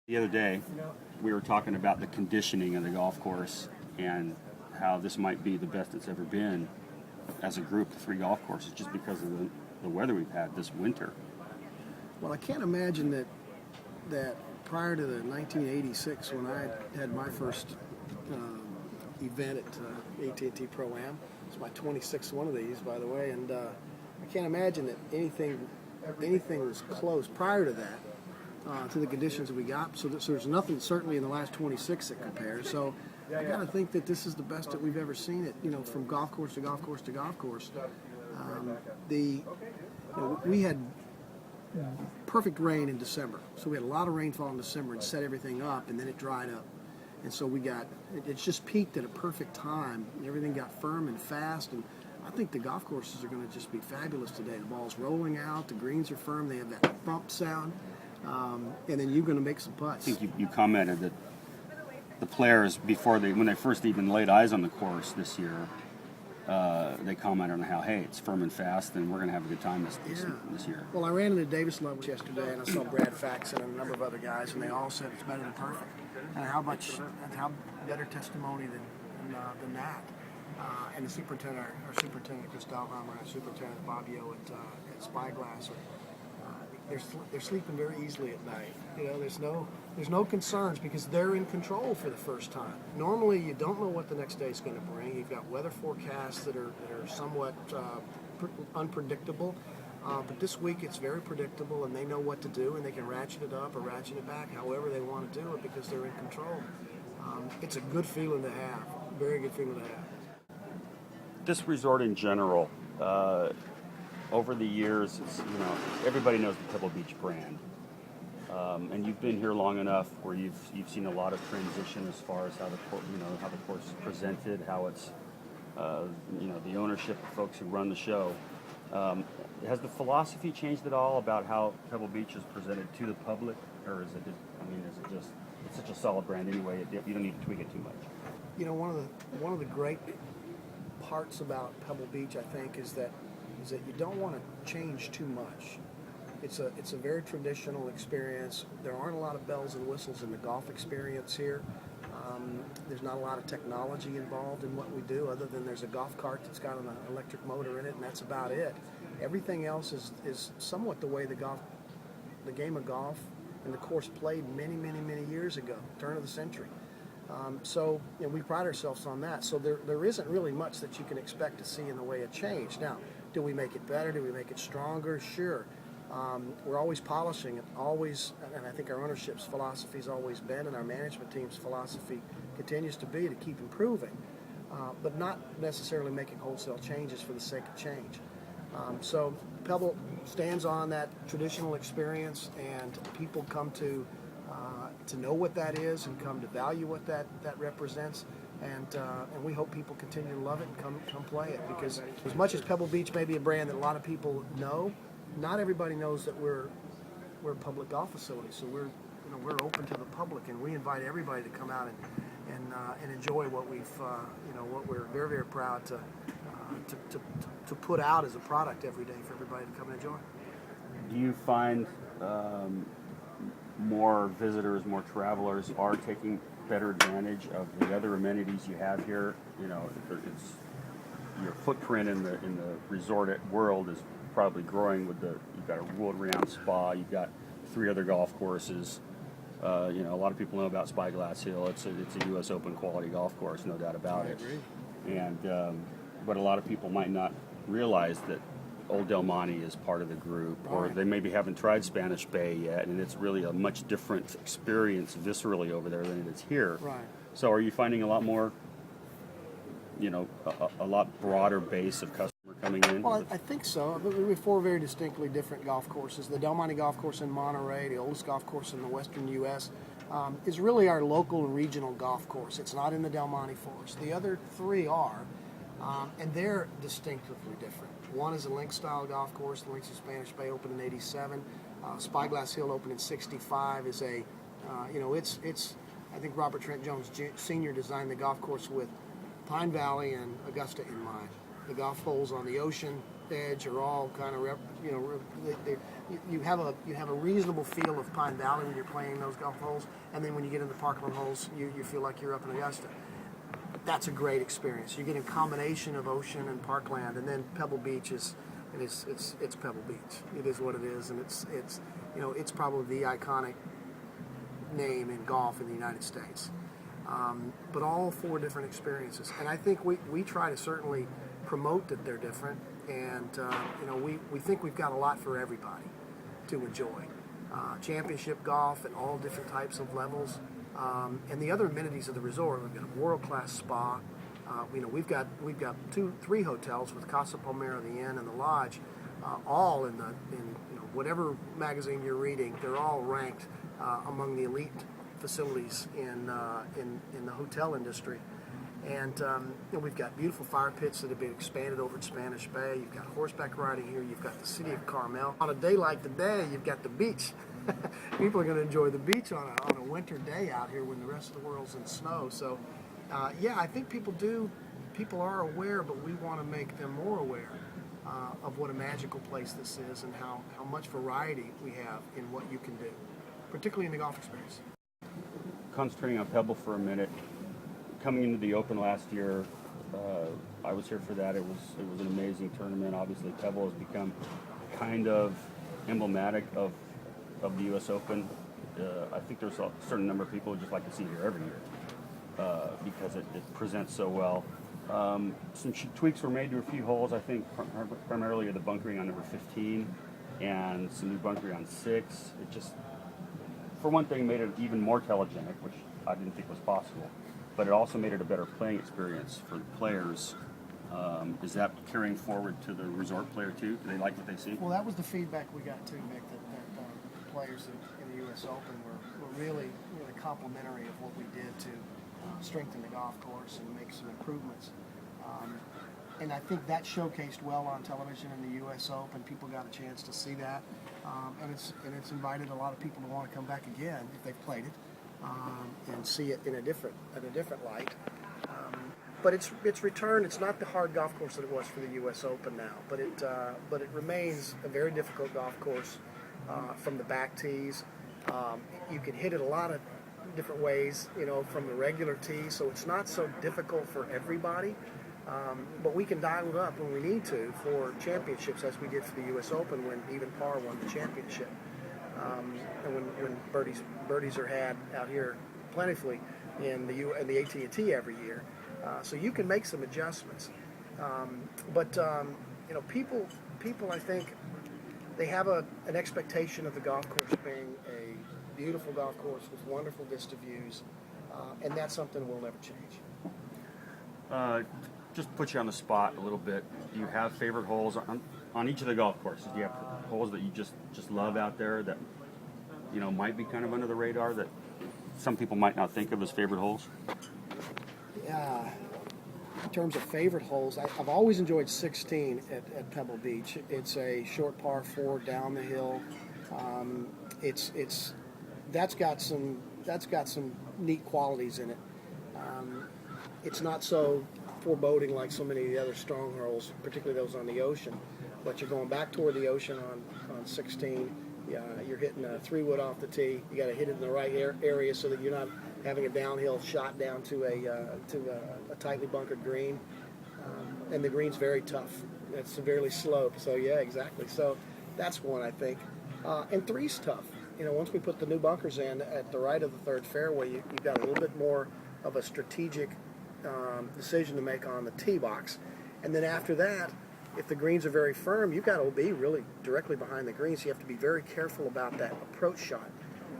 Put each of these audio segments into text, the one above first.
The other day, we were talking about the conditioning of the golf course and how this might be the best it's ever been as a group, the 3 golf courses, just because of the weather we've had this winter. Well, I can't imagine that prior to the 1986, when I had my first event at AT&T Pro-Am. It's my 26th one of these, by the way, and I can't imagine that anything was close prior to that. To the conditions that we got, so there's nothing certainly in the last 26 that compares. So I got to think that this is the best that we've ever seen it. From golf course to golf course to golf course. We had perfect rain in December, so we had a lot of rainfall in December and set everything up, and then it dried up, and so it's just peaked at a perfect time. Everything got firm and fast, and I think the golf courses are going to just be fabulous today. The ball's rolling out, the greens are firm, they have that bump sound. And then you're going to make some putts. I think you commented that the players, when they first even laid eyes on the course this year, they commented on how, hey, it's firm and fast, and we're going to have a good time this year. Well, I ran into Davis Love yesterday, and I saw Brad Faxon and a number of other guys, and they all said it's better than perfect. And how better testimony than that. And the superintendent, our superintendent Chris Dalheimer, and our superintendent Bobbio at Spyglass. They're sleeping very easily at night. There's no concerns because they're in control for the first time. Normally, you don't know what the next day is going to bring. You've got weather forecasts that are somewhat unpredictable. But this week, it's very predictable, and they know what to do, and they can ratchet it up or ratchet it back, however they want to do it, because they're in control. It's a good feeling to have. Very good feeling to have. This resort in general. Over the years, everybody knows the Pebble Beach brand, and you've been here long enough where you've seen a lot of transition as far as how the course is presented, how it's the ownership of folks who run the show. Has the philosophy changed at all about how Pebble Beach is presented to the public, or is it just it's such a solid brand anyway? You don't need to tweak it too much. One of the great parts about Pebble Beach, I think, is that you don't want to change too much. It's a very traditional experience. There aren't a lot of bells and whistles in the golf experience here. There's not a lot of technology involved in what we do, other than there's a golf cart that's got an electric motor in it, and that's about it. Everything else is somewhat the way the game of golf and the course played many, many, many years ago, turn of the century. So we pride ourselves on that. So there isn't really much that you can expect to see in the way of change. Now, do we make it better? Do we make it stronger? Sure. We're always polishing it, and I think our ownership's philosophy has always been, and our management team's philosophy continues to be, to keep improving, but not necessarily making wholesale changes for the sake of change. So Pebble stands on that traditional experience, and people come to know what that is and come to value what that represents. And we hope people continue to love it and come play it, because as much as Pebble Beach may be a brand that a lot of people know, not everybody knows that we're a public golf facility. So we're open to the public, and we invite everybody to come out and enjoy what what we're very, very proud to put out as a product every day for everybody to come and enjoy. Do you find more visitors, more travelers are taking better advantage of the other amenities you have here? It's your footprint in the resort world is probably growing you've got a world-renowned spa, you've got 3 other golf courses. A lot of people know about Spyglass Hill. It's a U.S. Open quality golf course, no doubt about it. I agree. And but a lot of people might not realize that Old Del Monte is part of the group, or they maybe haven't tried Spanish Bay yet, and it's really a much different experience viscerally over there than it is here. Right. So are you finding a lot more, a lot broader base of customers coming in? Well, I think so. We have 4 very distinctly different golf courses. The Del Monte Golf Course in Monterey, the oldest golf course in the western U.S., is really our local and regional golf course. It's not in the Del Monte Forest. The other 3 are, and they're distinctively different. One is a links-style golf course. The Links of Spanish Bay opened in '87. Spyglass Hill opened in '65. Is a, it's. I think Robert Trent Jones Sr. designed the golf course with Pine Valley and Augusta in mind. The golf holes on the ocean edge are all kind of, you have a reasonable feel of Pine Valley when you're playing those golf holes, and then when you get into the Parkland holes, you feel like you're up in Augusta. That's a great experience. You get a combination of ocean and parkland, and then Pebble Beach it's Pebble Beach. It is what it is, and it's probably the iconic name in golf in the United States. But all 4 different experiences, and I think we try to certainly promote that they're different, and we think we've got a lot for everybody to enjoy. Championship golf at all different types of levels, and the other amenities of the resort. We've got a world-class spa. We've got 3 hotels with Casa Palmera, the Inn, and the Lodge, all in whatever magazine you're reading. They're all ranked among the elite facilities in the hotel industry. And we've got beautiful fire pits that have been expanded over at Spanish Bay. You've got horseback riding here. You've got the city of Carmel. On a day like today, you've got the beach. People are going to enjoy the beach on a winter day out here when the rest of the world's in snow. So, I think people are aware, but we want to make them more aware of what a magical place this is and how much variety we have in what you can do, particularly in the golf experience. Concentrating on Pebble for a minute. Coming into the Open last year, I was here for that. It was an amazing tournament. Obviously, Pebble has become kind of emblematic of the U.S. Open. I think there's a certain number of people who just like to see it here every year because it presents so well. Some tweaks were made to a few holes. I think primarily the bunkering on number 15 and some new bunkering on 6. It just, for one thing, made it even more telegenic, which I didn't think was possible. But it also made it a better playing experience for the players. Is that carrying forward to the resort player too? Do they like what they see? Well, that was the feedback we got too, Nick, that the players in the U.S. Open were really complimentary of what we did to strengthen the golf course and make some improvements. And I think that showcased well on television in the U.S. Open. People got a chance to see that, and it's invited a lot of people to want to come back again if they've played it. And see it in a different light. But it's returned. It's not the hard golf course that it was for the U.S. Open now, but it remains a very difficult golf course from the back tees. You can hit it a lot of different ways, from the regular tee, so it's not so difficult for everybody. But we can dial it up when we need to for championships, as we did for the U.S. Open when Even Par won the championship. And when birdies are had out here plentifully in the AT&T every year, so you can make some adjustments. But people I think they have an expectation of the golf course being a beautiful golf course with wonderful vista views, and that's something we'll never change. Just put you on the spot a little bit. Do you have favorite holes on each of the golf courses? Do you have holes that you just love out there that might be kind of under the radar that some people might not think of as favorite holes? Yeah. In terms of favorite holes, I've always enjoyed 16 at Pebble Beach. It's a short par 4 down the hill. That's got some neat qualities in it. It's not so foreboding like so many of the other strong holes, particularly those on the ocean. But you're going back toward the ocean on 16. You're hitting a 3-wood off the tee. You got to hit it in the right area so that you're not having a downhill shot down to a tightly bunkered green. And the green's very tough. It's severely sloped. So yeah, exactly. So that's one, I think. And 3's tough. Once we put the new bunkers in at the right of the 3rd fairway, you've got a little bit more of a strategic decision to make on the tee box. And then after that, if the greens are very firm, you've got to be really directly behind the greens. So you have to be very careful about that approach shot.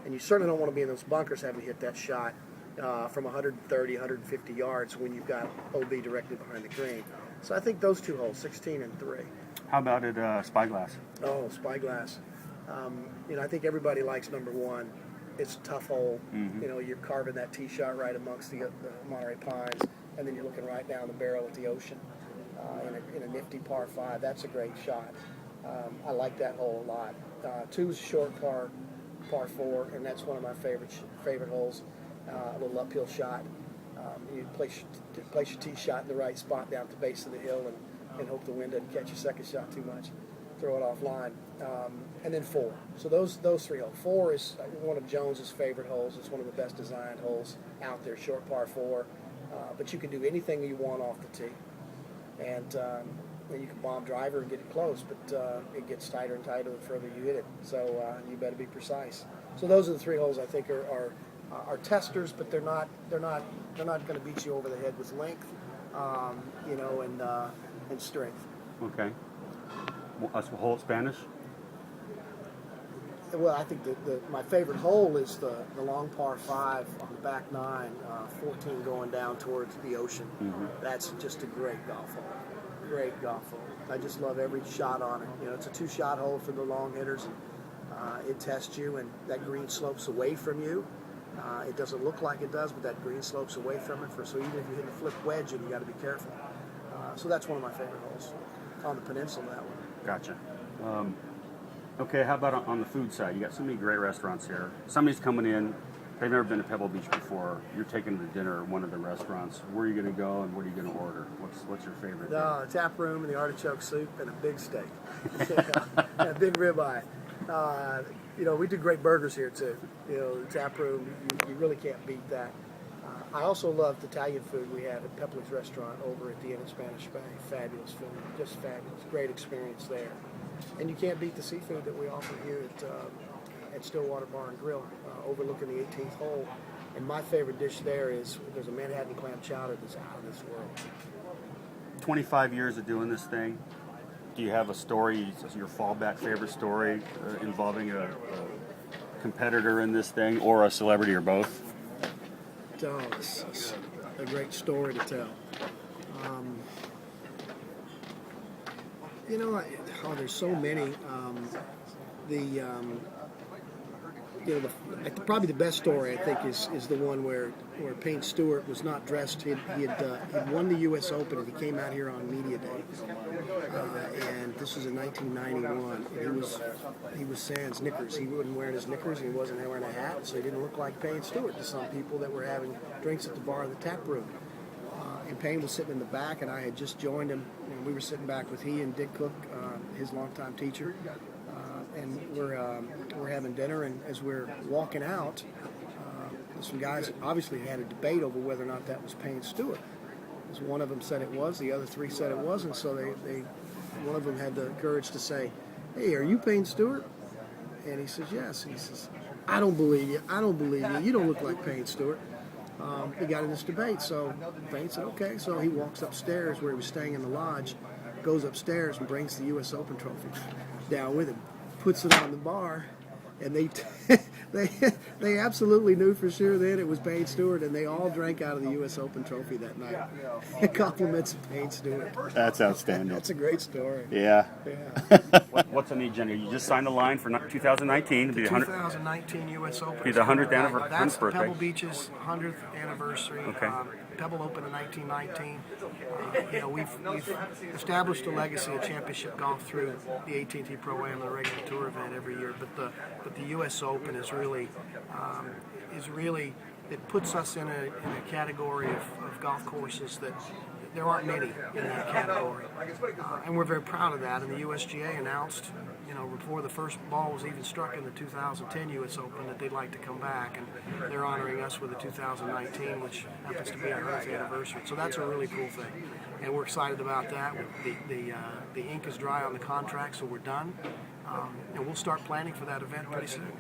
And you certainly don't want to be in those bunkers having to hit that shot from 130, 150 yards when you've got OB directly behind the green. So I think those 2 holes, 16 and 3. How about at Spyglass? Oh, Spyglass. I think everybody likes number 1. It's a tough hole. Mm-hmm. You're carving that tee shot right amongst the Monterey Pines, and then you're looking right down the barrel at the ocean in a nifty par 5. That's a great shot. I like that hole a lot. 2 is a short par 4, and that's one of my favorite holes. A little uphill shot. You place your tee shot in the right spot down at the base of the hill, and and hope the wind doesn't catch your second shot too much. Throw it offline. And then 4. So those 3 holes. 4 is one of Jones's favorite holes. It's one of the best designed holes out there, short par 4. But you can do anything you want off the tee. And you can bomb driver and get it close, but it gets tighter and tighter the further you hit it. So you better be precise. So those are the 3 holes I think are testers, but they're not going to beat you over the head with length, and strength. Okay. A hole at Spanish? Well, I think my favorite hole is the long par 5 on the back 9, 14 going down towards the ocean. Mm-hmm. That's just a great golf hole. Great golf hole. I just love every shot on it. It's a 2-shot hole for the long hitters, and it tests you, and that green slopes away from you. It doesn't look like it does, but that green slopes away from it. So even if you hit a flip wedge, you got to be careful. So that's one of my favorite holes on the peninsula. That one. Gotcha. Okay, how about on the food side? You got so many great restaurants here. Somebody's coming in, they've never been to Pebble Beach before. You're taking them to dinner at one of the restaurants. Where are you going to go, and what are you going to order? What's your favorite? The tap room and the artichoke soup and a big steak. And a big ribeye. We do great burgers here too. The tap room, you really can't beat that. I also love the Italian food we have at Pebble's restaurant over at the Inn at Spanish Bay. Fabulous food, just fabulous. Great experience there. And you can't beat the seafood that we offer here at Stillwater Bar and Grill, overlooking the 18th hole. And my favorite dish there's a Manhattan clam chowder that's out of this world. 25 years of doing this thing. Do you have a story, your fallback favorite story involving a competitor in this thing, or a celebrity, or both? Oh, it's a great story to tell. There's so many. Probably the best story I think is the one where Payne Stewart was not dressed. He'd won the U.S. Open, and he came out here on media day. And this was in 1991. And he was sans knickers. He wasn't wearing his knickers, and he wasn't wearing a hat, so he didn't look like Payne Stewart to some people that were having drinks at the bar of the tap room. And Payne was sitting in the back, and I had just joined him, and we were sitting back with he and Dick Cook, his longtime teacher, and we're having dinner. And as we're walking out, some guys obviously had a debate over whether or not that was Payne Stewart. Because one of them said it was, the other 3 said it wasn't. So one of them had the courage to say, "Hey, are you Payne Stewart?" And he says, "Yes." And he says, "I don't believe you. I don't believe you. You don't look like Payne Stewart." He got in this debate, so Payne said, "Okay." So he walks upstairs where he was staying in the lodge, goes upstairs and brings the U.S. Open trophy down with him, puts it on the bar, and they absolutely knew for sure then it was Payne Stewart, and they all drank out of the U.S. Open trophy that night. Compliments of Payne Stewart. That's outstanding. That's a great story. Yeah. Yeah. What's on the agenda? You just signed the line for 2019 to be the 2019 U.S. Open. Be the 100th anniversary. That's birthday. Pebble Beach's 100th anniversary. Okay. Pebble opened in 1919. We've established a legacy of championship golf through the AT&T Pro-Am and the regular tour event every year. But the U.S. Open is really it puts us in a category of golf courses that there aren't many in that category, and we're very proud of that. And the USGA announced, before the first ball was even struck in the 2010 U.S. Open, that they'd like to come back, and they're honoring us with the 2019, which happens to be our 100th anniversary. So that's a really cool thing, and we're excited about that. The ink is dry on the contract, so we're done, and we'll start planning for that event pretty soon.